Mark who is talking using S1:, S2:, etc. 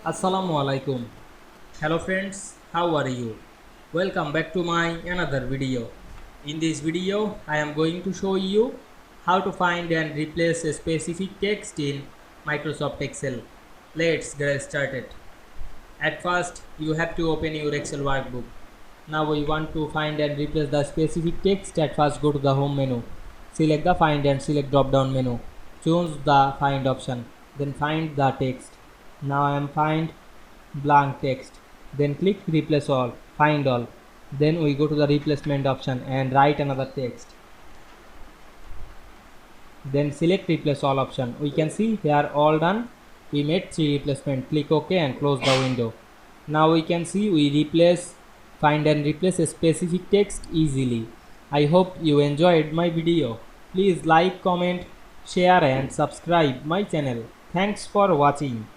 S1: Assalamu Walaikum. Hello friends, how are you? Welcome back to my another video. In this video, I am going to show you how to find and replace a specific text in Microsoft Excel. Let's get started. At first, you have to open your Excel workbook. Now we want to find and replace the specific text. At first, go to the home menu. Select the find and select drop down menu. Choose the find option. Then find the text. Now I am find blank text. Then click replace all, find all. Then we go to the replacement option and write another text. Then select replace all option. We can see here all done. We made 3 replacement. Click OK and close the window. Now we can see we find and replace a specific text easily. I hope you enjoyed my video. Please like, comment, share and subscribe my channel. Thanks for watching.